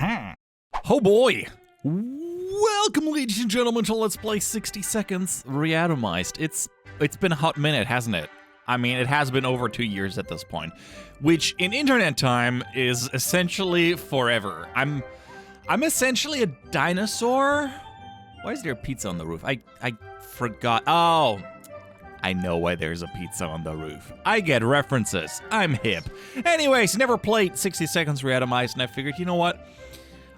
Oh boy! Welcome, ladies and gentlemen, to Let's Play 60 Seconds Reatomized. It's been a hot minute, hasn't it? I mean, it has been over 2 years at this point, which in internet time is essentially forever. I'm essentially a dinosaur. Why is there a pizza on the roof? I forgot. Oh, I know why there's a pizza on the roof. I get references. I'm hip. Anyways, never played 60 Seconds Reatomized, and I figured, you know what?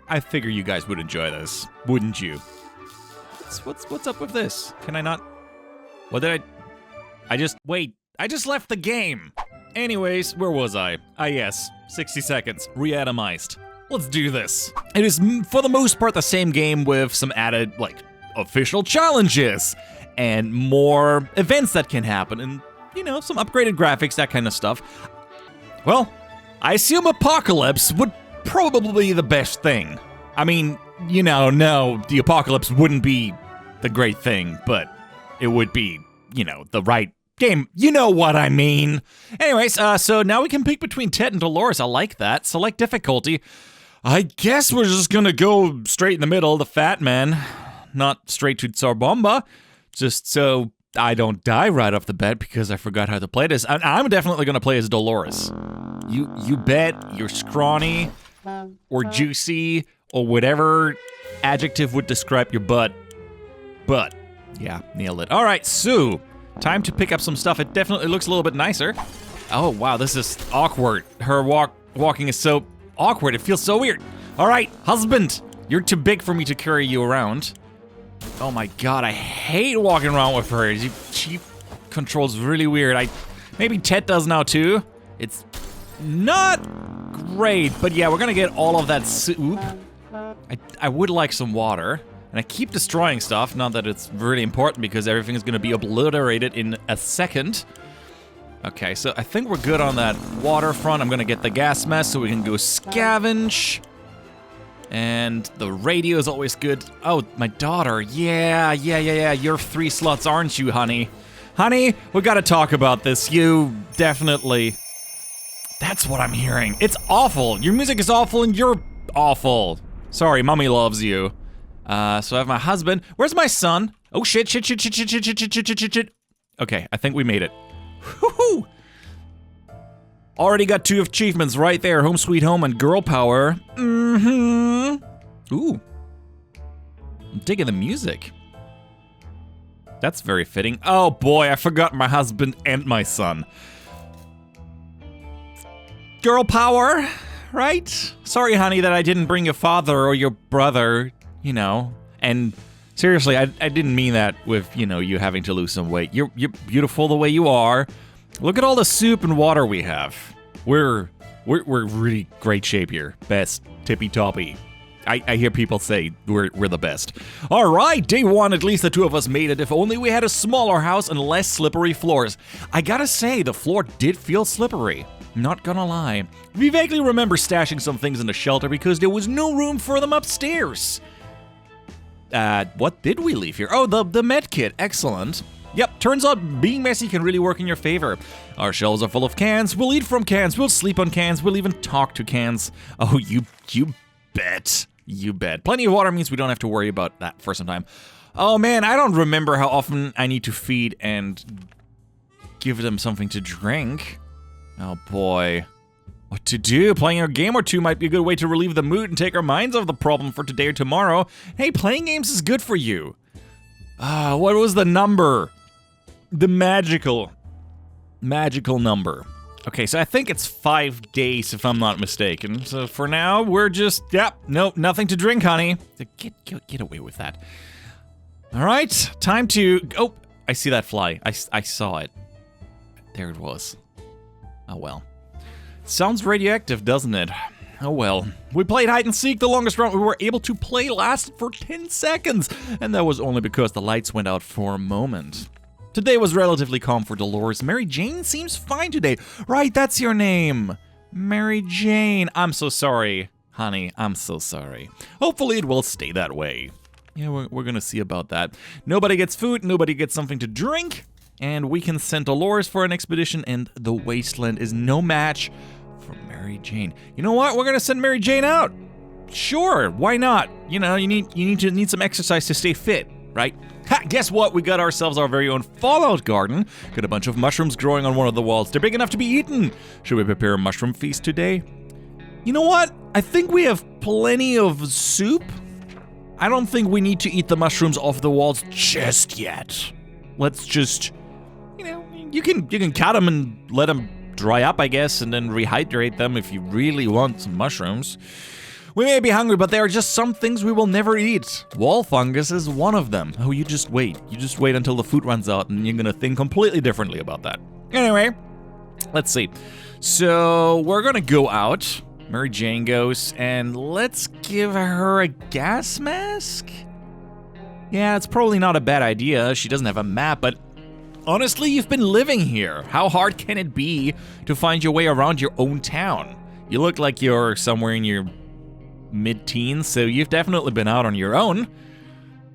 I figure you guys would enjoy this, wouldn't you? What's up with this? Can I not? What did I just left the game. Anyways, where was I? Ah yes, 60 Seconds Reatomized. Let's do this. It is, for the most part, the same game with some added, like, official challenges and more events that can happen and, you know, some upgraded graphics, that kind of stuff. Well, I assume apocalypse would probably be the best thing. I mean, you know, no, the apocalypse wouldn't be the great thing, but it would be, you know, the right game. You know what I mean. Anyways, so now we can pick between Ted and Dolores. I like that. Select difficulty. I guess we're just gonna go straight in the middle, the fat man. Not straight to Tsarbomba, just so I don't die right off the bat because I forgot how to play this. I'm definitely gonna play as Dolores. You bet. You're scrawny, or juicy, or whatever adjective would describe your butt. But, yeah, nailed it. All right, so, time to pick up some stuff. It definitely looks a little bit nicer. Oh, wow, this is awkward. Her walking is so awkward. It feels so weird. All right, husband, you're too big for me to carry you around. Oh my God, I hate walking around with her. She controls really weird. Maybe Ted does now too. It's not great, but yeah, we're gonna get all of that soup. I would like some water, and I keep destroying stuff, not that it's really important because everything is gonna be obliterated in a second. Okay, so I think we're good on that waterfront. I'm gonna get the gas mask so we can go scavenge. And the radio is always good. Oh, my daughter. Yeah. You're 3 slots, aren't you, honey? Honey, we gotta talk about this. You definitely... That's what I'm hearing. It's awful. Your music is awful and you're awful. Sorry, mommy loves you. So I have my husband. Where's my son? Oh, shit. Okay, I think we made it. Woohoo! Already got 2 achievements right there. Home Sweet Home and Girl Power. Ooh. I'm digging the music. That's very fitting. Oh boy, I forgot my husband and my son. Girl Power, right? Sorry, honey, that I didn't bring your father or your brother, you know. And seriously, I didn't mean that with, you know, you having to lose some weight. You're beautiful the way you are. Look at all the soup and water we have. We're really great shape here. Best, tippy-toppy. I hear people say we're the best. All right, day 1, at least the 2 of us made it. If only we had a smaller house and less slippery floors. I gotta say, the floor did feel slippery. Not gonna lie. We vaguely remember stashing some things in the shelter because there was no room for them upstairs. What did we leave here? Oh, the med kit. Excellent. Yep, turns out being messy can really work in your favor. Our shelves are full of cans. We'll eat from cans. We'll sleep on cans. We'll even talk to cans. Oh, you bet. You bet. Plenty of water means we don't have to worry about that for some time. Oh man, I don't remember how often I need to feed and give them something to drink. Oh boy. What to do? Playing a game or two might be a good way to relieve the mood and take our minds off the problem for today or tomorrow. Hey, playing games is good for you. What was the number? The magical number. Okay, so I think it's 5 days if I'm not mistaken. So for now, we're just, nope, nothing to drink, honey. Get away with that. All right, time to, oh, I see that fly. I saw it. There it was. Oh well. Sounds radioactive, doesn't it? Oh well. We played hide and seek. The longest round we were able to play lasted for 10 seconds, and that was only because the lights went out for a moment. Today was relatively calm for Dolores. Mary Jane seems fine today. Right, that's your name. Mary Jane. I'm so sorry, honey. I'm so sorry. Hopefully it will stay that way. Yeah, we're gonna see about that. Nobody gets food, nobody gets something to drink, and we can send Dolores for an expedition, and the wasteland is no match for Mary Jane. You know what? We're gonna send Mary Jane out. Sure, why not? You know, you need some exercise to stay fit, right? Ha, guess what? We got ourselves our very own Fallout garden. Got a bunch of mushrooms growing on one of the walls. They're big enough to be eaten. Should we prepare a mushroom feast today? You know what? I think we have plenty of soup. I don't think we need to eat the mushrooms off the walls just yet. Let's just, you know, you can cut them and let them dry up, I guess, and then rehydrate them if you really want some mushrooms. We may be hungry, but there are just some things we will never eat. Wall fungus is one of them. Oh, you just wait. You just wait until the food runs out, and you're gonna think completely differently about that. Anyway, let's see. So, we're gonna go out. Mary Jane goes, and let's give her a gas mask? Yeah, it's probably not a bad idea. She doesn't have a map, but honestly, you've been living here. How hard can it be to find your way around your own town? You look like you're somewhere in your mid-teens, so you've definitely been out on your own.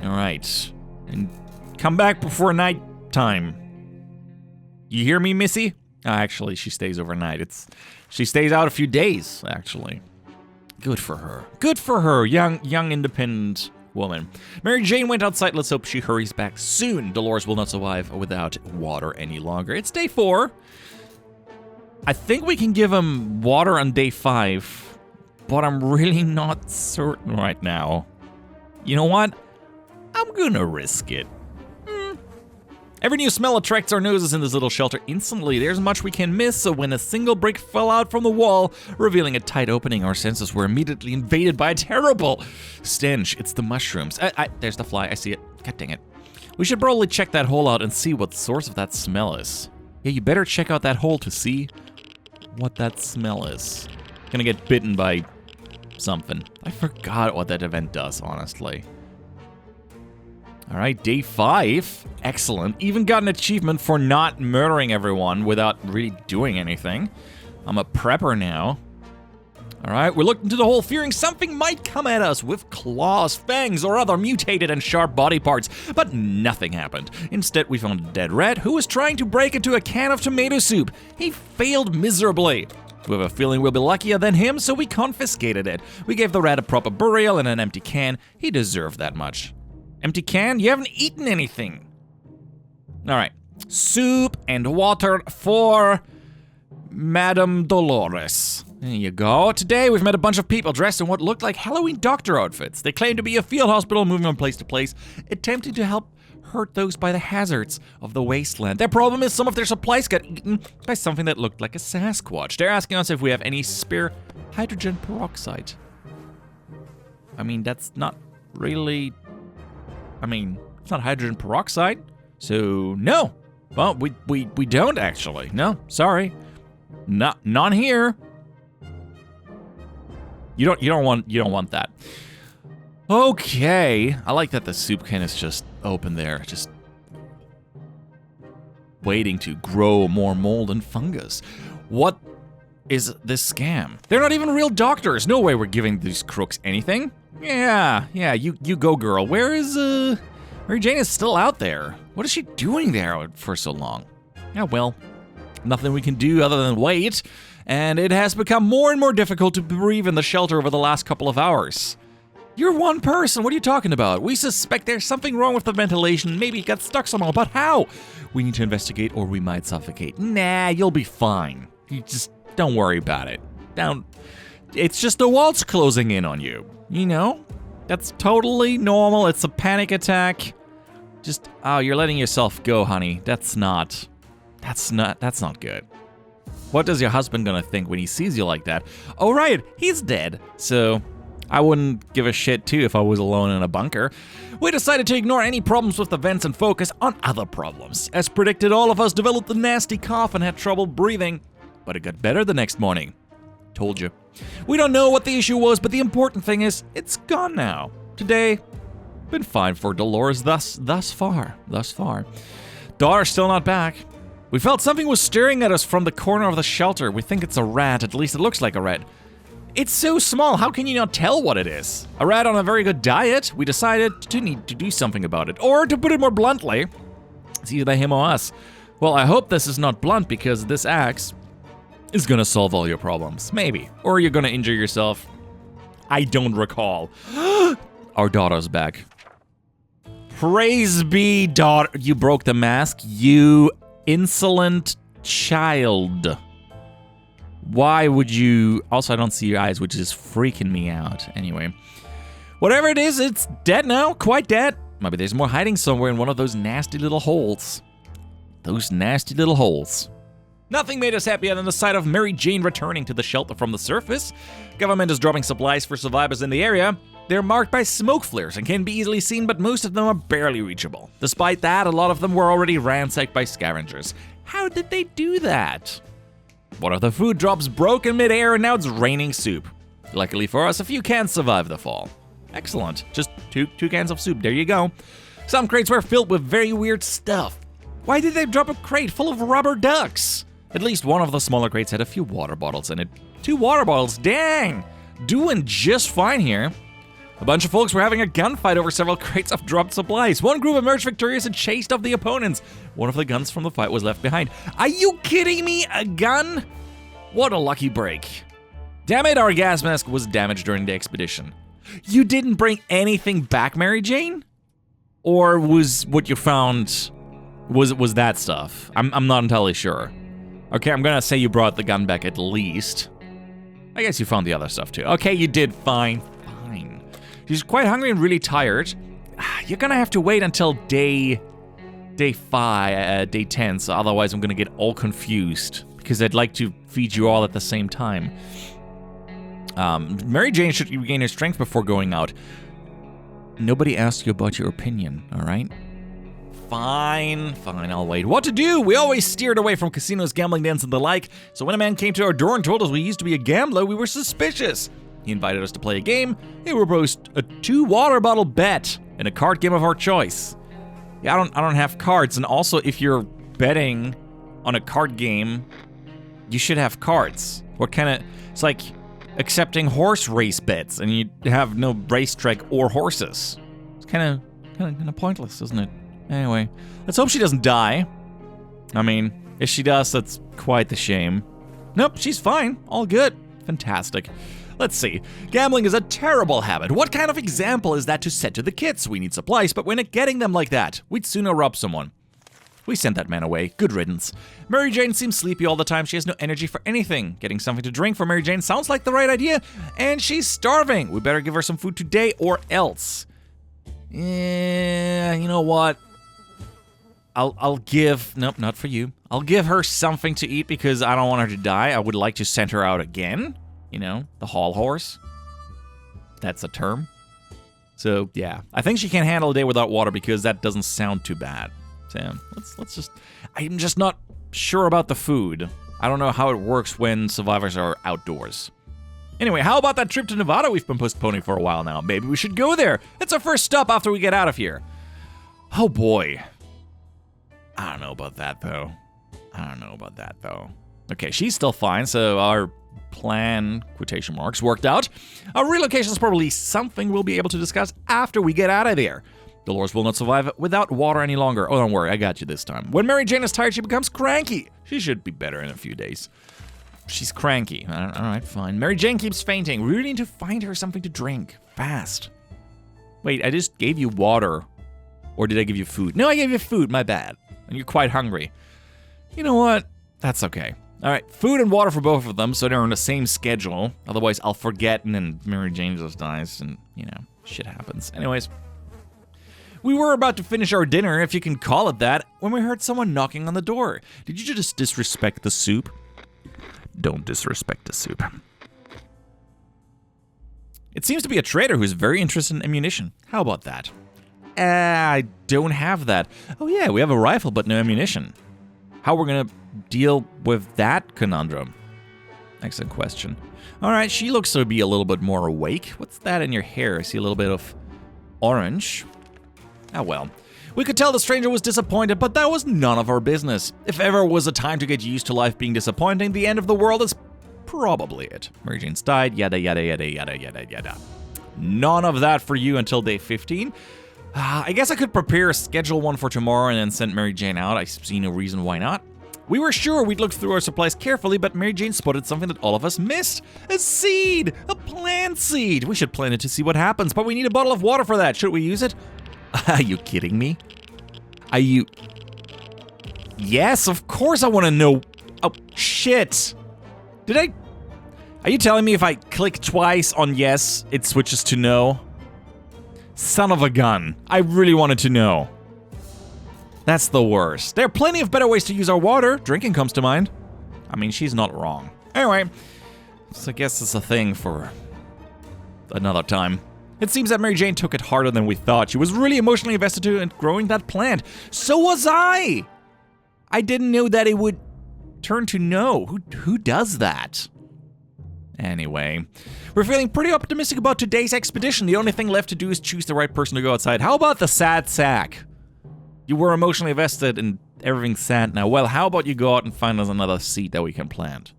All right, and come back before night time. You hear me, Missy? Actually, she stays overnight. She stays out a few days, actually. Good for her. Good for her, young independent woman. Mary Jane went outside. Let's hope she hurries back soon. Dolores will not survive without water any longer. It's day 4. I think we can give him water on day 5. But I'm really not certain right now. You know what? I'm gonna risk it. Every new smell attracts our noses in this little shelter instantly. There's much we can miss, so when a single brick fell out from the wall, revealing a tight opening, our senses were immediately invaded by a terrible stench. It's the mushrooms. There's the fly. I see it. God dang it. We should probably check that hole out and see what the source of that smell is. Yeah, you better check out that hole to see what that smell is. Gonna get bitten by something. I forgot what that event does, honestly. All right, day 5. Excellent. Even got an achievement for not murdering everyone without really doing anything. I'm a prepper now. All right, we looked into the hole fearing something might come at us with claws, fangs, or other mutated and sharp body parts, but nothing happened. Instead, we found a dead rat who was trying to break into a can of tomato soup. He failed miserably. We have a feeling we'll be luckier than him, so we confiscated it. We gave the rat a proper burial and an empty can. He deserved that much. Empty can? You haven't eaten anything. All right. Soup and water for Madame Dolores. There you go. Today, we've met a bunch of people dressed in what looked like Halloween doctor outfits. They claim to be a field hospital moving from place to place, attempting to help hurt those by the hazards of the wasteland. Their problem is some of their supplies got eaten by something that looked like a Sasquatch. They're asking us if we have any spare hydrogen peroxide. I mean, that's not really... I mean, it's not hydrogen peroxide, so no. Well, we don't actually. No, sorry. Not here. You don't want that. Okay. I like that the soup can is just open there, just waiting to grow more mold and fungus. What is this scam? They're not even real doctors. No way we're giving these crooks anything. Yeah, you go, girl. Where is, Mary Jane is still out there. What is she doing there for so long? Yeah, well, nothing we can do other than wait, and it has become more and more difficult to breathe in the shelter over the last couple of hours. You're one person, what are you talking about? We suspect there's something wrong with the ventilation, maybe it got stuck somehow, but how? We need to investigate or we might suffocate. Nah, you'll be fine. You just don't worry about it. It's just the walls closing in on you. You know, that's totally normal. It's a panic attack. Just, oh, you're letting yourself go, honey. That's not good. What is your husband gonna think when he sees you like that? Oh, right, he's dead. So, I wouldn't give a shit too if I was alone in a bunker. We decided to ignore any problems with the vents and focus on other problems. As predicted, all of us developed a nasty cough and had trouble breathing. But it got better the next morning. Told you. We don't know what the issue was, but the important thing is, it's gone now. Today, been fine for Dolores thus far. Daughter's still not back. We felt something was staring at us from the corner of the shelter. We think it's a rat, at least it looks like a rat. It's so small, how can you not tell what it is? A rat on a very good diet? We decided to need to do something about it. Or to put it more bluntly, it's either him or us. Well, I hope this is not blunt because this axe is gonna solve all your problems. Maybe. Or you're gonna injure yourself. I don't recall. Our daughter's back. Praise be, daughter. You broke the mask, you insolent child. Why would you... Also, I don't see your eyes, which is freaking me out. Anyway. Whatever it is, it's dead now. Quite dead. Maybe there's more hiding somewhere in one of those nasty little holes. Those nasty little holes. Nothing made us happier than the sight of Mary Jane returning to the shelter from the surface. Government is dropping supplies for survivors in the area. They're marked by smoke flares and can be easily seen, but most of them are barely reachable. Despite that, a lot of them were already ransacked by scavengers. How did they do that? One of the food drops broke in midair and now it's raining soup. Luckily for us, a few cans survived the fall. Excellent. Just two cans of soup. There you go. Some crates were filled with very weird stuff. Why did they drop a crate full of rubber ducks? At least one of the smaller crates had a few water bottles in it. 2 water bottles, dang! Doing just fine here. A bunch of folks were having a gunfight over several crates of dropped supplies. One group emerged victorious and chased off the opponents. One of the guns from the fight was left behind. Are you kidding me? A gun? What a lucky break. Damn it, our gas mask was damaged during the expedition. You didn't bring anything back, Mary Jane? Or was what you found, was that stuff? I'm not entirely sure. Okay, I'm gonna say you brought the gun back at least. I guess you found the other stuff too. Okay, you did fine. Fine. She's quite hungry and really tired. You're gonna have to wait until day 10, so otherwise I'm gonna get all confused because I'd like to feed you all at the same time. Mary Jane should regain her strength before going out. Nobody asked you about your opinion, all right? Fine, I'll wait. What to do? We always steered away from casinos, gambling dens, and the like, so when a man came to our door and told us we used to be a gambler, we were suspicious. He invited us to play a game. He proposed a 2 water bottle bet in a card game of our choice. Yeah, I don't have cards, and also if you're betting on a card game, you should have cards. What kind of... It's like accepting horse race bets, and you have no racetrack or horses. It's kind of pointless, isn't it? Anyway, let's hope she doesn't die. I mean, if she does, that's quite the shame. Nope, she's fine. All good. Fantastic. Let's see. Gambling is a terrible habit. What kind of example is that to set to the kids? We need supplies, but we're not getting them like that. We'd sooner rob someone. We sent that man away. Good riddance. Mary Jane seems sleepy all the time. She has no energy for anything. Getting something to drink for Mary Jane sounds like the right idea, and she's starving. We better give her some food today or else. Yeah, you know what? I'll give... Nope, not for you. I'll give her something to eat because I don't want her to die. I would like to send her out again. You know, the hall horse. That's a term. So, yeah. I think she can handle a day without water because that doesn't sound too bad. So, let's just... I'm just not sure about the food. I don't know how it works when survivors are outdoors. Anyway, how about that trip to Nevada we've been postponing for a while now? Maybe we should go there. It's our first stop after we get out of here. Oh, boy. I don't know about that, though. Okay, she's still fine, so our plan, quotation marks, worked out. Our relocation is probably something we'll be able to discuss after we get out of there. Dolores will not survive without water any longer. Oh, don't worry, I got you this time. When Mary Jane is tired, she becomes cranky. She should be better in a few days. She's cranky. All right, fine. Mary Jane keeps fainting. We really need to find her something to drink. Fast. Wait, I just gave you water. Or did I give you food? No, I gave you food. My bad. And you're quite hungry. You know what? That's okay. All right, food and water for both of them so they're on the same schedule. Otherwise, I'll forget and then Mary Jane just dies and, you know, shit happens. Anyways, we were about to finish our dinner, if you can call it that, when we heard someone knocking on the door. Did you just disrespect the soup? Don't disrespect the soup. It seems to be a trader who's very interested in ammunition. How about that? I don't have that. Oh yeah, we have a rifle but no ammunition. How we're gonna deal with that conundrum? Excellent question. All right, she looks to be a little bit more awake. What's that in your hair? I see a little bit of orange. Oh well. We could tell the stranger was disappointed, but that was none of our business. If ever was a time to get used to life being disappointing, the end of the world is probably it. Mary Jane's died, yada yada yada yada yada yada. None of that for you until day 15. I guess I could prepare a schedule one for tomorrow and then send Mary Jane out. I see no reason why not. We were sure we'd looked through our supplies carefully, but Mary Jane spotted something that all of us missed. A seed! A plant seed! We should plant it to see what happens, but we need a bottle of water for that. Should we use it? Are you kidding me? Are you... Yes, of course I want to know. Oh, shit. Did I... Are you telling me if I click twice on yes, it switches to no? Son of a gun. I really wanted to know. That's the worst. There are plenty of better ways to use our water. Drinking comes to mind. I mean, she's not wrong. Anyway, so I guess it's a thing for another time. It seems that Mary Jane took it harder than we thought. She was really emotionally invested in growing that plant. So was I! I didn't know that it would turn to no. Who does that? Anyway, we're feeling pretty optimistic about today's expedition. The only thing left to do is choose the right person to go outside. How about the sad sack? You were emotionally invested and everything's sad now. Well, how about you go out and find us another seed that we can plant?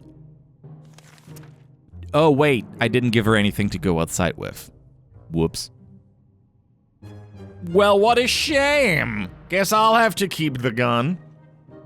Oh, wait. I didn't give her anything to go outside with. Whoops. Well, what a shame. Guess I'll have to keep the gun.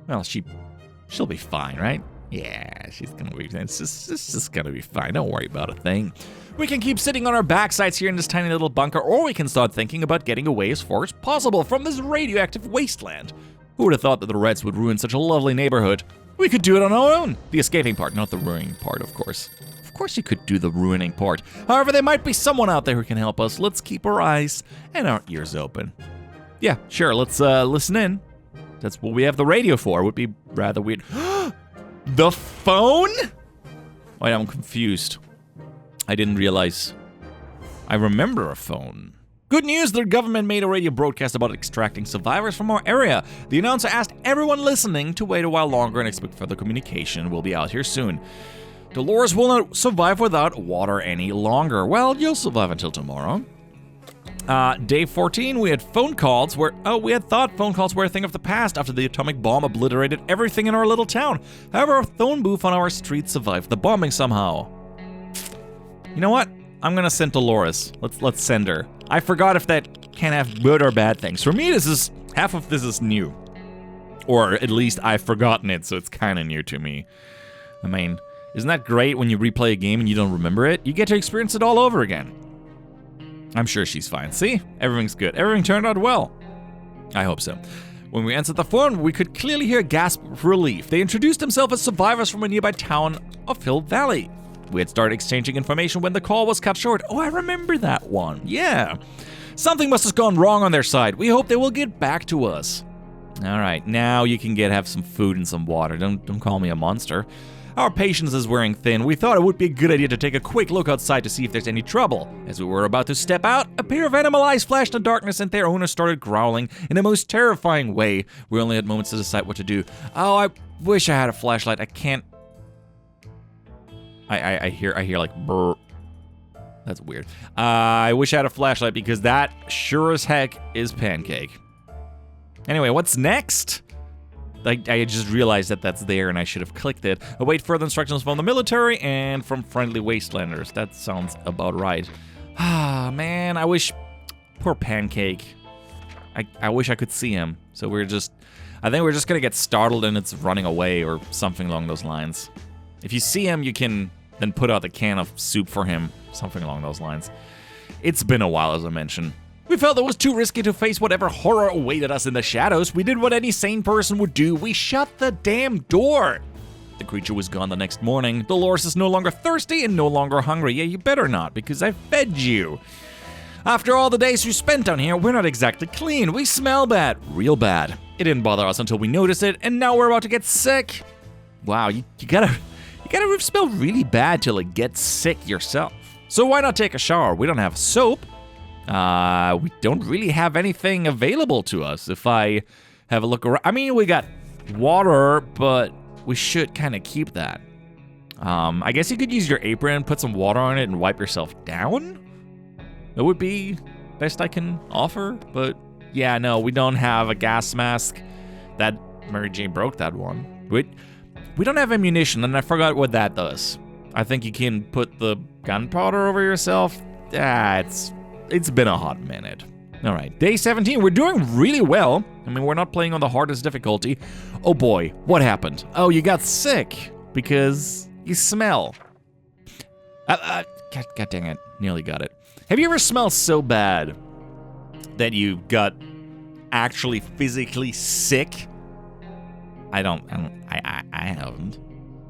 Well, she'll be fine, right? Yeah, she's gonna be. It's just gonna be fine. Don't worry about a thing. We can keep sitting on our backsides here in this tiny little bunker, or we can start thinking about getting away as far as possible from this radioactive wasteland. Who would have thought that the Reds would ruin such a lovely neighborhood? We could do it on our own. The escaping part, not the ruining part, of course. Of course you could do the ruining part. However, there might be someone out there who can help us. Let's keep our eyes and our ears open. Yeah, sure, let's listen in. That's what we have the radio for. It would be rather weird. The phone? Wait, I'm confused. I didn't realize. I remember a phone. Good news, the government made a radio broadcast about extracting survivors from our area. The announcer asked everyone listening to wait a while longer and expect further communication. We'll be out here soon. Dolores will not survive without water any longer. Well, you'll survive until tomorrow. Day 14, we had phone calls where, we had thought phone calls were a thing of the past after the atomic bomb obliterated everything in our little town. However, a phone booth on our street survived the bombing somehow. You know what? I'm gonna send Dolores. Let's send her. I forgot if that can have good or bad things. For me, half of this is new. Or at least I've forgotten it, so it's kinda new to me. I mean, isn't that great when you replay a game and you don't remember it? You get to experience it all over again. I'm sure she's fine. See? Everything's good. Everything turned out well. I hope so. When we answered the phone, we could clearly hear a gasp of relief. They introduced themselves as survivors from a nearby town of Hill Valley. We had started exchanging information when the call was cut short. Oh, I remember that one. Yeah. Something must have gone wrong on their side. We hope they will get back to us. All right, now you can have some food and some water. Don't call me a monster. Our patience is wearing thin. We thought it would be a good idea to take a quick look outside to see if there's any trouble. As we were about to step out, a pair of animal eyes flashed in the darkness and their owner started growling in the most terrifying way. We only had moments to decide what to do. Oh, I wish I had a flashlight. I can't. I hear like brr. That's weird. I wish I had a flashlight because that sure as heck is Pancake. Anyway, what's next? I just realized that that's there and I should have clicked it. Await further instructions from the military and from friendly wastelanders. That sounds about right. Ah, man, I wish... Poor Pancake. I wish I could see him. So I think we're just gonna get startled and it's running away or something along those lines. If you see him, you can then put out the can of soup for him. Something along those lines. It's been a while, as I mentioned. We felt it was too risky to face whatever horror awaited us in the shadows. We did what any sane person would do. We shut the damn door. The creature was gone the next morning. Dolores is no longer thirsty and no longer hungry. Yeah, you better not, because I fed you. After all the days we spent down here, we're not exactly clean. We smell bad. Real bad. It didn't bother us until we noticed it, and now we're about to get sick. Wow, you gotta smell really bad to get sick yourself. So why not take a shower? We don't have soap. We don't really have anything available to us. If I have a look around, I mean, we got water, but we should kind of keep that. I guess you could use your apron, put some water on it, and wipe yourself down. That would be best I can offer, but yeah, no, we don't have a gas mask. That Mary Jane broke that one. We don't have ammunition, and I forgot what that does. I think you can put the gunpowder over yourself. It's been a hot minute. All right, day 17. We're doing really well. I mean, we're not playing on the hardest difficulty. Oh boy, what happened? Oh, you got sick because you smell. God dang it, nearly got it. Have you ever smelled so bad that you got actually physically sick? I haven't.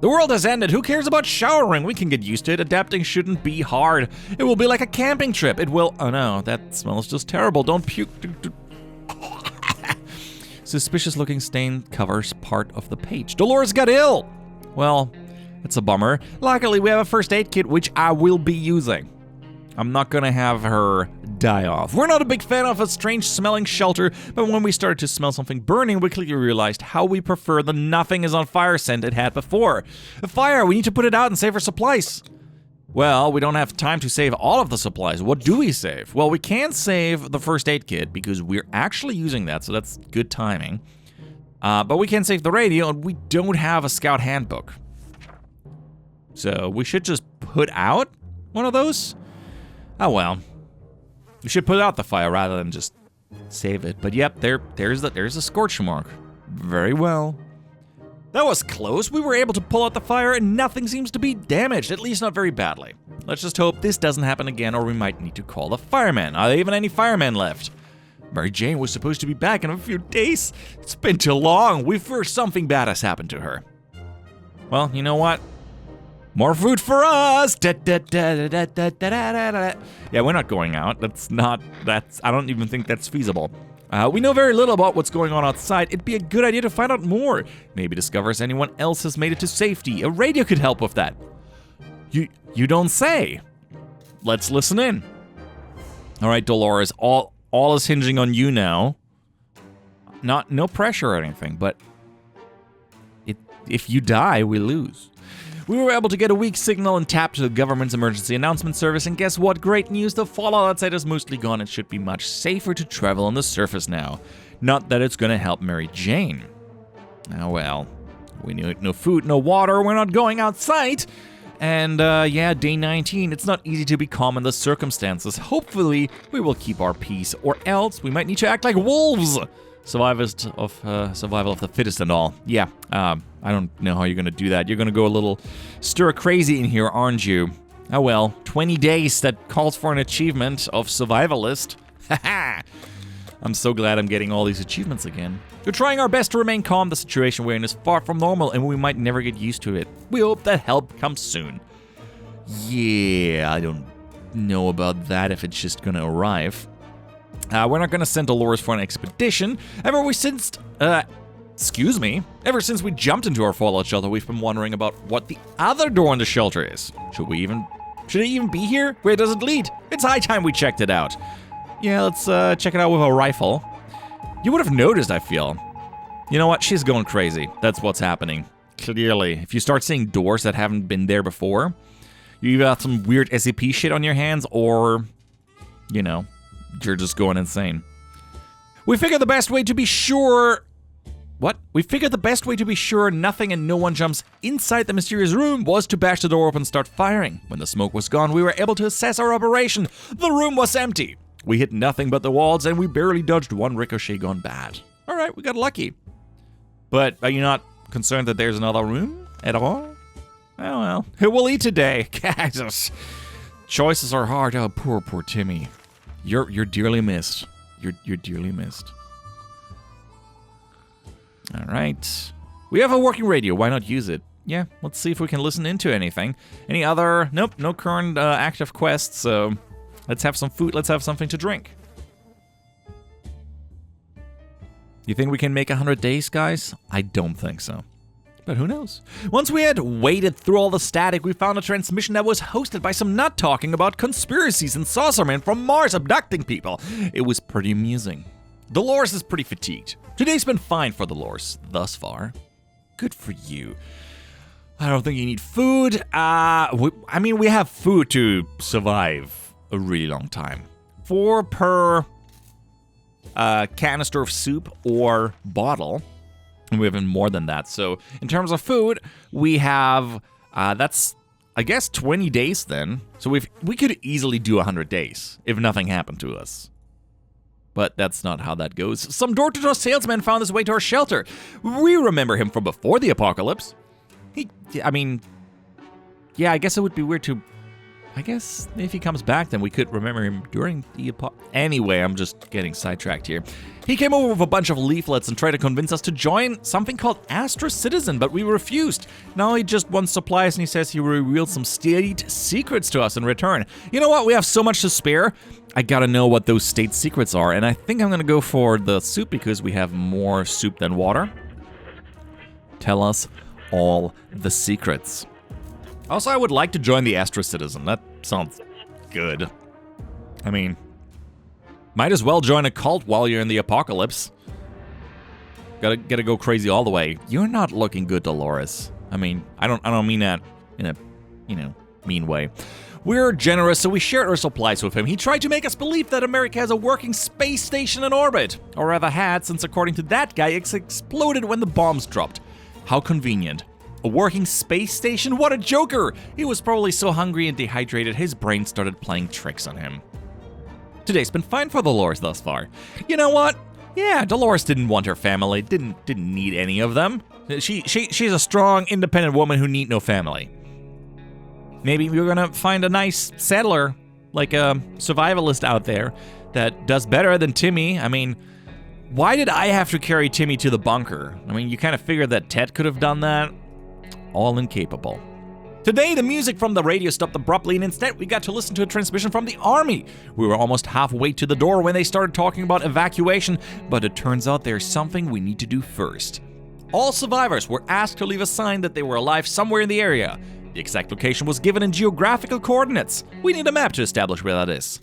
The world has ended. Who cares about showering? We can get used to it. Adapting shouldn't be hard. It will be like a camping trip. It will. Oh no, that smells just terrible. Don't puke. Suspicious looking stain covers part of the page. Dolores got ill. Well, it's a bummer. Luckily, we have a first aid kit, which I will be using. I'm not gonna have her die off. We're not a big fan of a strange smelling shelter, but when we started to smell something burning, we quickly realized how we prefer the nothing is on fire scent it had before. A fire, we need to put it out and save our supplies. Well, we don't have time to save all of the supplies. What do we save? Well, we can save the first aid kit because we're actually using that, so that's good timing. But we can't save the radio, and we don't have a scout handbook. So we should just put out one of those? Oh well. We should put out the fire rather than just save it. But yep, there's a scorch mark. Very well. That was close. We were able to pull out the fire and nothing seems to be damaged, at least not very badly. Let's just hope this doesn't happen again or we might need to call the firemen. Are there even any firemen left? Mary Jane was supposed to be back in a few days. It's been too long. We fear something bad has happened to her. Well, you know what? More food for us! Yeah, we're not going out. I don't even think that's feasible. We know very little about what's going on outside. It'd be a good idea to find out more. Maybe discover if anyone else has made it to safety. A radio could help with that. You don't say. Let's listen in. All right, Dolores, all is hinging on you now. No pressure or anything, but if you die, we lose. We were able to get a weak signal and tap to the government's emergency announcement service, and guess what? Great news, the fallout outside is mostly gone. It should be much safer to travel on the surface now. Not that it's gonna help Mary Jane. Oh well. We need no food, no water, we're not going outside. And yeah, day 19, it's not easy to be calm in the circumstances. Hopefully, we will keep our peace, or else we might need to act like wolves. Survival of the fittest and all. Yeah, I don't know how you're gonna do that. You're gonna go a little stir crazy in here, aren't you? Oh well, 20 days, that calls for an achievement of survivalist. Haha! I'm so glad I'm getting all these achievements again. We're trying our best to remain calm. The situation we're in is far from normal and we might never get used to it. We hope that help comes soon. Yeah, I don't know about that if it's just gonna arrive. We're not gonna send Dolores for an expedition. Ever since we jumped into our fallout shelter, we've been wondering about what the other door in the shelter is. Should it even be here? Where does it lead? It's high time we checked it out. Yeah, let's check it out with a rifle. You would have noticed, I feel. You know what? She's going crazy. That's what's happening. Clearly. If you start seeing doors that haven't been there before, you either have some weird SCP shit on your hands or, you know, you're just going insane. We figured the best way to be sure... What? We figured the best way to be sure nothing and no one jumps inside the mysterious room was to bash the door open and start firing. When the smoke was gone, we were able to assess our operation. The room was empty. We hit nothing but the walls, and we barely dodged one ricochet gone bad. All right, we got lucky. But are you not concerned that there's another room at all? Oh well. Who will eat today? Jesus. Choices are hard. Oh, poor Timmy. You're dearly missed. You're dearly missed. All right. We have a working radio. Why not use it? Yeah, let's see if we can listen into anything. Any other... Nope, no current active quests, so... Let's have some food, let's have something to drink. You think we can make 100 days, guys? I don't think so. But who knows? Once we had waded through all the static, we found a transmission that was hosted by some nut talking about conspiracies and saucermen from Mars abducting people. It was pretty amusing. Dolores is pretty fatigued. Today's been fine for Dolores, thus far. Good for you. I don't think you need food. I mean, we have food to survive a really long time. 4 per canister of soup or bottle. And we have even more than that. So in terms of food, we have, that's, I guess, 20 days then. So we could easily do 100 days if nothing happened to us. But that's not how that goes. Some door-to-door salesman found his way to our shelter. We remember him from before the apocalypse. I guess it would be weird to... I guess if he comes back, then we could remember him during the apocalypse. Anyway, I'm just getting sidetracked here. He came over with a bunch of leaflets and tried to convince us to join something called Astra Citizen, but we refused. Now he just wants supplies and he says he will reveal some state secrets to us in return. You know what? We have so much to spare. I gotta know what those state secrets are, and I think I'm gonna go for the soup because we have more soup than water. Tell us all the secrets. Also, I would like to join the Astra Citizen. That sounds good. I mean, might as well join a cult while you're in the apocalypse. Gotta go crazy all the way. You're not looking good, Dolores. I mean, I don't mean that in a, mean way. We're generous, so we shared our supplies with him. He tried to make us believe that America has a working space station in orbit. Or rather had, since according to that guy, it's exploded when the bombs dropped. How convenient. A working space station? What a joker! He was probably so hungry and dehydrated, his brain started playing tricks on him. Today's been fine for Dolores thus far. You know what? Yeah, Dolores didn't want her family, didn't need any of them. She's a strong, independent woman who need no family. Maybe we're gonna find a nice settler, like a survivalist out there, that does better than Timmy. I mean, why did I have to carry Timmy to the bunker? I mean, you kind of figured that Ted could have done that. All incapable. Today, the music from the radio stopped abruptly, and instead we got to listen to a transmission from the army. We were almost halfway to the door when they started talking about evacuation, but it turns out there's something we need to do first. All survivors were asked to leave a sign that they were alive somewhere in the area. The exact location was given in geographical coordinates. We need a map to establish where that is.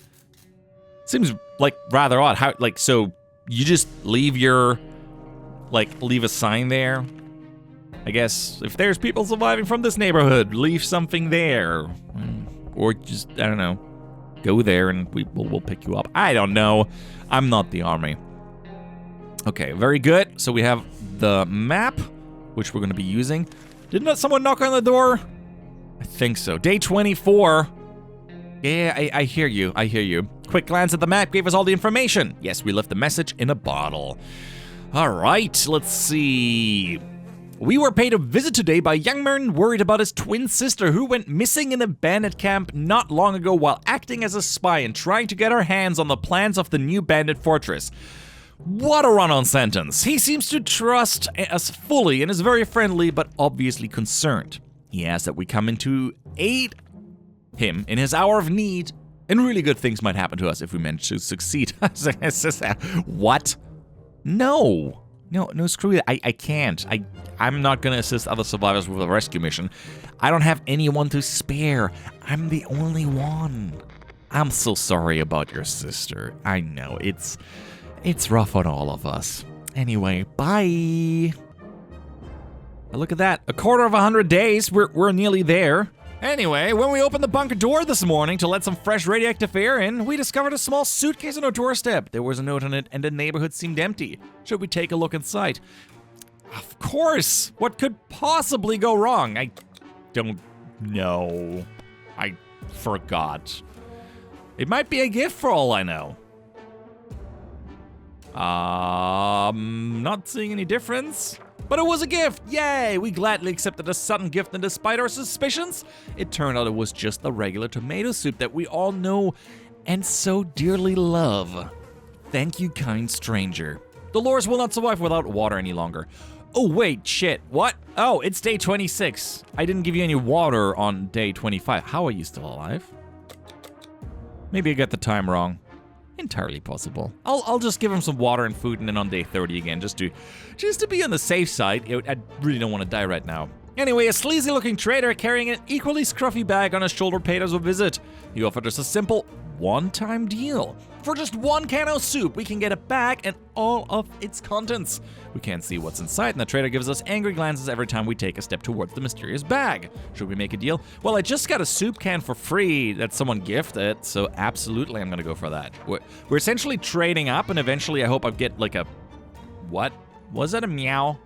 Seems like rather odd. How, so you just leave leave a sign there? I guess if there's people surviving from this neighborhood, leave something there. Or just, I don't know, go there and we'll pick you up. I don't know. I'm not the army. Okay, very good. So we have the map, which we're going to be using. Didn't someone knock on the door? I think so. Day 24. Yeah, I hear you. I hear you. Quick glance at the map gave us all the information. Yes, we left a message in a bottle. All right, let's see. We were paid a visit today by a young man worried about his twin sister who went missing in a bandit camp not long ago while acting as a spy and trying to get our hands on the plans of the new bandit fortress. What a run-on sentence. He seems to trust us fully and is very friendly but obviously concerned. He asks that we come in to aid him in his hour of need, and really good things might happen to us if we manage to succeed. What? No, screw it. I can't. I'm not gonna assist other survivors with a rescue mission. I don't have anyone to spare. I'm the only one. I'm so sorry about your sister. I know, it's rough on all of us. Anyway, bye. Look at that, 1/4 days. We're nearly there. Anyway, when we opened the bunker door this morning to let some fresh radioactive air in, we discovered a small suitcase on our doorstep. There was a note on it, and the neighborhood seemed empty. Should we take a look inside? Of course! What could possibly go wrong? I don't know. I forgot. It might be a gift for all I know. Not seeing any difference. But it was a gift! Yay! We gladly accepted a sudden gift, and despite our suspicions, it turned out it was just the regular tomato soup that we all know and so dearly love. Thank you, kind stranger. Dolores will not survive without water any longer. Oh, wait, shit. What? Oh, it's day 26. I didn't give you any water on day 25. How are you still alive? Maybe I got the time wrong. Entirely possible. I'll just give him some water and food, and then on day 30 again, just to be on the safe side. I really don't want to die right now. Anyway, a sleazy-looking trader carrying an equally scruffy bag on his shoulder paid us a visit. He offered us a simple one-time deal. For just 1 can of soup, we can get a bag and all of its contents. We can't see what's inside, and the trader gives us angry glances every time we take a step towards the mysterious bag. Should we make a deal? Well, I just got a soup can for free that someone gifted, so absolutely I'm gonna go for that. We're essentially trading up, and eventually I hope I get like a... What? Was that a meow?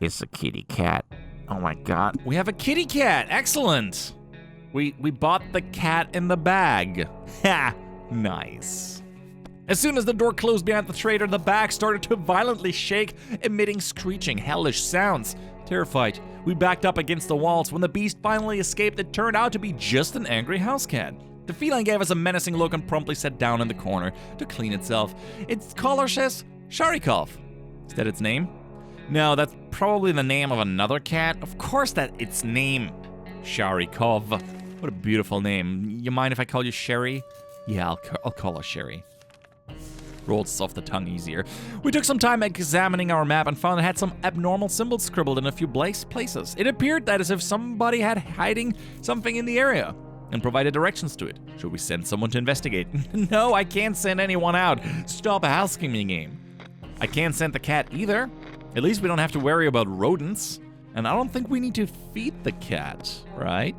It's a kitty cat. Oh my god. We have a kitty cat! Excellent! We bought the cat in the bag. Ha! Nice. As soon as the door closed behind the trader, the bag started to violently shake, emitting screeching, hellish sounds. Terrified, we backed up against the walls. When the beast finally escaped, it turned out to be just an angry house cat. The feline gave us a menacing look and promptly sat down in the corner to clean itself. Its collar says Sharikov. Is that its name? No, that's probably the name of another cat. Of course that's its name. Sharikov. What a beautiful name. You mind if I call you Sherry? Yeah, I'll call her Sherry. Rolls off the tongue easier. We took some time examining our map and found it had some abnormal symbols scribbled in a few places. It appeared that as if somebody had hiding something in the area and provided directions to it. Should we send someone to investigate? No, I can't send anyone out. Stop asking me, game. I can't send the cat either. At least we don't have to worry about rodents. And I don't think we need to feed the cat, right?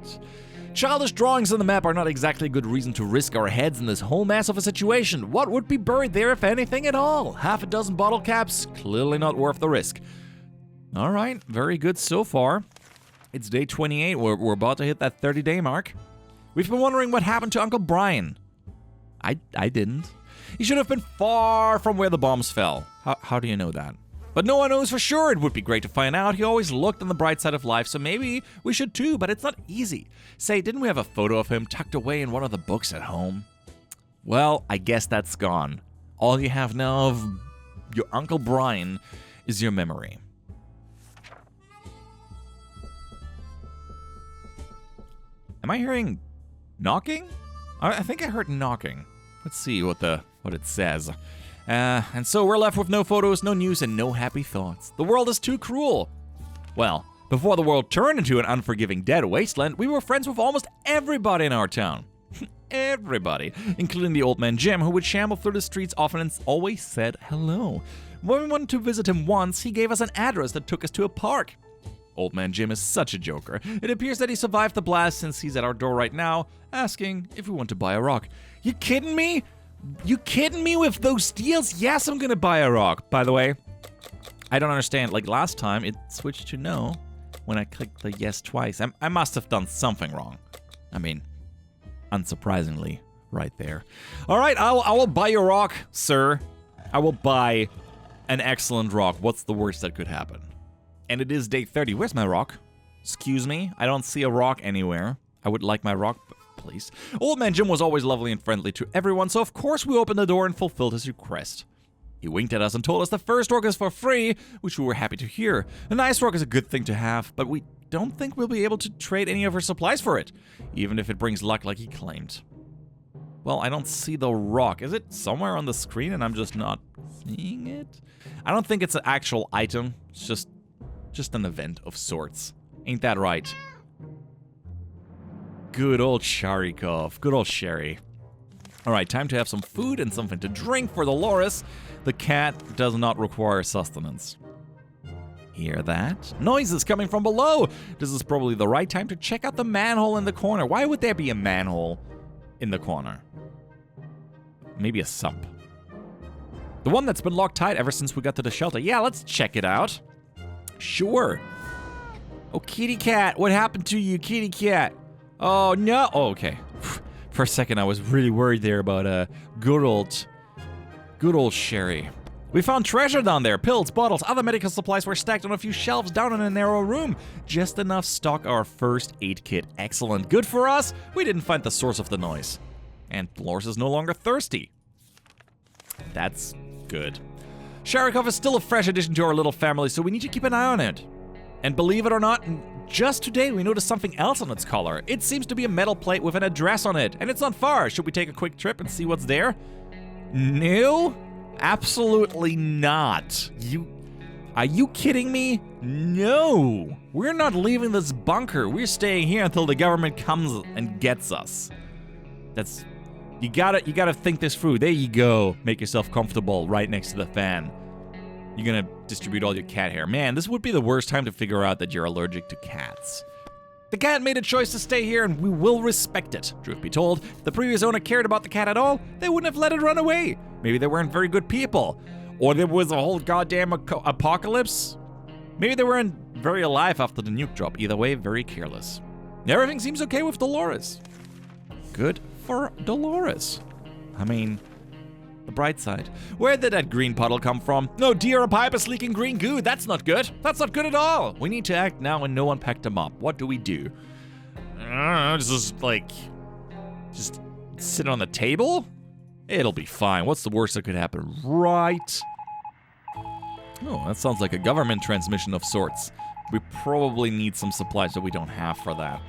Childish drawings on the map are not exactly a good reason to risk our heads in this whole mess of a situation. What would be buried there, if anything at all? Half a dozen bottle caps? Clearly not worth the risk. All right, very good so far. It's day 28. We're about to hit that 30-day mark. We've been wondering what happened to Uncle Brian. I didn't. He should have been far from where the bombs fell. How do you know that? But no one knows for sure. It would be great to find out. He always looked on the bright side of life, so maybe we should too, but it's not easy. Say, didn't we have a photo of him tucked away in one of the books at home? Well, I guess that's gone. All you have now of your Uncle Brian is your memory. Am I hearing knocking? I think I heard knocking. Let's see what it says. And so we're left with no photos, no news, and no happy thoughts. The world is too cruel. Well, before the world turned into an unforgiving dead wasteland, we were friends with almost everybody in our town. Everybody, including the old man Jim, who would shamble through the streets often and always said hello. When we wanted to visit him once, he gave us an address that took us to a park. Old man Jim is such a joker. It appears that he survived the blast since he's at our door right now, asking if we want to buy a rock. You kidding me? You kidding me with those deals? Yes, I'm gonna buy a rock. By the way, I don't understand. Like last time, it switched to no when I clicked the yes twice. I must have done something wrong. I mean, unsurprisingly, right there. All right, I will buy a rock, sir. I will buy an excellent rock. What's the worst that could happen? And it is day 30. Where's my rock? Excuse me? I don't see a rock anywhere. I would like my rock, please. Old man Jim was always lovely and friendly to everyone, so of course we opened the door and fulfilled his request. He winked at us and told us the first rock is for free, which we were happy to hear. A nice rock is a good thing to have, but we don't think we'll be able to trade any of our supplies for it, even if it brings luck like he claimed. Well, I don't see the rock. Is it somewhere on the screen and I'm just not seeing it? I don't think it's an actual item. It's just an event of sorts. Ain't that right? Good old Sharikov. Good old Sherry. Alright, time to have some food and something to drink for Dolores. The cat does not require sustenance. Hear that? Noises coming from below! This is probably the right time to check out the manhole in the corner. Why would there be a manhole in the corner? Maybe a sump. The one that's been locked tight ever since we got to the shelter. Yeah, let's check it out. Sure. Oh, kitty cat. What happened to you, kitty cat? Oh, no. Oh, okay. For a second, I was really worried there about good old Sherry. We found treasure down there. Pills, bottles, other medical supplies were stacked on a few shelves down in a narrow room. Just enough stock our first aid kit. Excellent. Good for us. We didn't find the source of the noise. And Dolores is no longer thirsty. That's good. Sharikov is still a fresh addition to our little family, so we need to keep an eye on it. And believe it or not, just today we noticed something else on its collar. It seems to be a metal plate with an address on it, and it's not far. Should we take a quick trip and see what's there? No, absolutely not. Are you kidding me? No, we're not leaving this bunker. We're staying here until the government comes and gets us. You gotta think this through. There you go. Make yourself comfortable right next to the fan. You're gonna distribute all your cat hair. Man, this would be the worst time to figure out that you're allergic to cats. The cat made a choice to stay here and we will respect it. Truth be told, if the previous owner cared about the cat at all, they wouldn't have let it run away. Maybe they weren't very good people. Or there was a whole goddamn apocalypse. Maybe they weren't very alive after the nuke drop. Either way, very careless. Everything seems okay with Dolores. Good for Dolores. I mean, The bright side. Where did that green puddle come from? No dear, a pipe is leaking green goo. That's not good. That's not good at all. We need to act now and no one packed them up. What do we do? I don't know, just sit on the table? It'll be fine. What's the worst that could happen? Right. Oh, that sounds like a government transmission of sorts. We probably need some supplies that we don't have for that.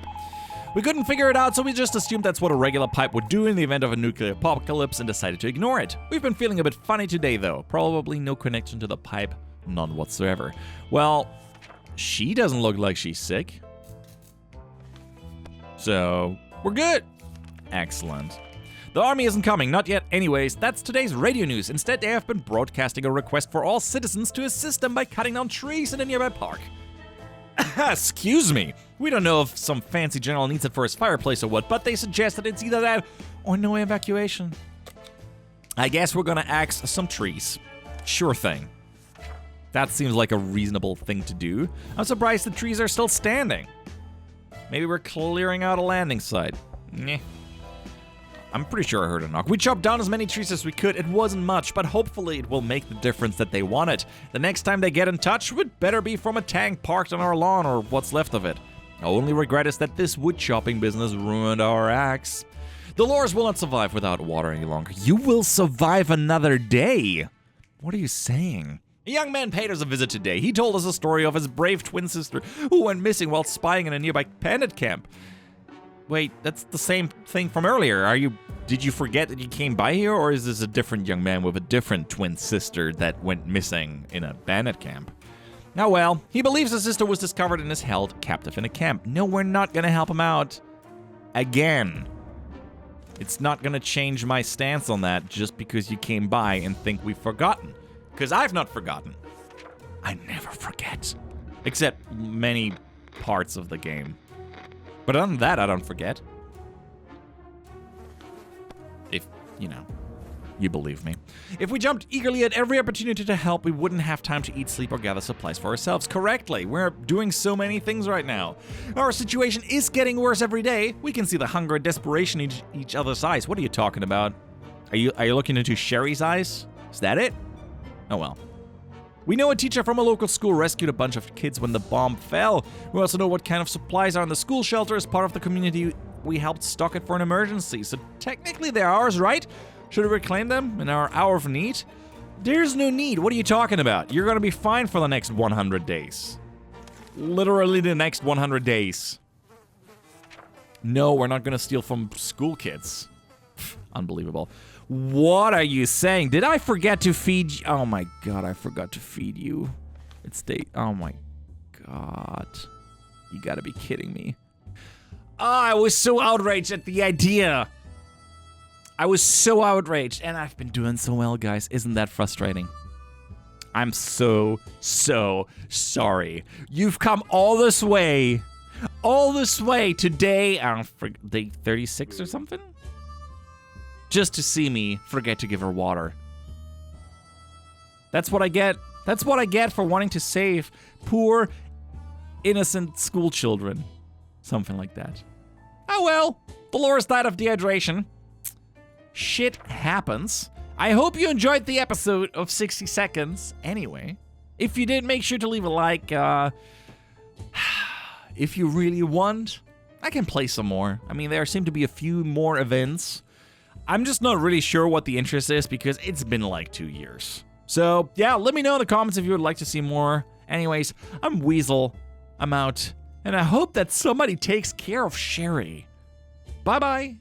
We couldn't figure it out, so we just assumed that's what a regular pipe would do in the event of a nuclear apocalypse and decided to ignore it. We've been feeling a bit funny today, though. Probably no connection to the pipe, none whatsoever. Well, she doesn't look like she's sick. So, we're good. Excellent. The army isn't coming, not yet. Anyways, that's today's radio news. Instead, they have been broadcasting a request for all citizens to assist them by cutting down trees in a nearby park. Excuse me. We don't know if some fancy general needs it for his fireplace or what, but they suggest that it's either that or no evacuation. I guess we're gonna axe some trees. Sure thing. That seems like a reasonable thing to do. I'm surprised the trees are still standing. Maybe we're clearing out a landing site. Nyeh. I'm pretty sure I heard a knock. We chopped down as many trees as we could. It wasn't much, but hopefully it will make the difference that they wanted. The next time they get in touch, would better be from a tank parked on our lawn or what's left of it. Our only regret is that this wood chopping business ruined our axe. The lures will not survive without water any longer. You will survive another day. What are you saying? A young man paid us a visit today. He told us a story of his brave twin sister who went missing while spying in a nearby bandit camp. Wait, that's the same thing from earlier. Did you forget that you came by here, or is this a different young man with a different twin sister that went missing in a bandit camp? Oh well, he believes his sister was discovered and is held captive in a camp. No, we're not gonna help him out. Again. It's not gonna change my stance on that just because you came by and think we've forgotten. Because I've not forgotten. I never forget. Except many parts of the game. But other than that, I don't forget. If, you believe me. If we jumped eagerly at every opportunity to help, we wouldn't have time to eat, sleep, or gather supplies for ourselves correctly. We're doing so many things right now. Our situation is getting worse every day. We can see the hunger and desperation in each other's eyes. What are you talking about? Are you looking into Sherry's eyes? Is that it? Oh well. We know a teacher from a local school rescued a bunch of kids when the bomb fell. We also know what kind of supplies are in the school shelter as part of the community. We helped stock it for an emergency. So technically they're ours, right? Should we reclaim them in our hour of need? There's no need. What are you talking about? You're gonna be fine for the next 100 days. Literally the next 100 days. No, we're not gonna steal from school kids. Unbelievable. What are you saying? Did I forget to feed you? Oh my god, I forgot to feed you. Oh my god. You gotta be kidding me. Oh, I was so outraged at the idea. I was so outraged, and I've been doing so well, guys. Isn't that frustrating? I'm so sorry. You've come all this way today, day 36 or something? Just to see me forget to give her water. That's what I get. That's what I get for wanting to save poor, innocent school children. Something like that. Oh well, Dolores died of dehydration. Shit happens. I hope you enjoyed the episode of 60 Seconds. Anyway, if you did, make sure to leave a like. If you really want, I can play some more. I mean, there seem to be a few more events. I'm just not really sure what the interest is because it's been like 2 years. So, yeah, let me know in the comments if you would like to see more. Anyways, I'm Weasel. I'm out. And I hope that somebody takes care of Sherry. Bye-bye.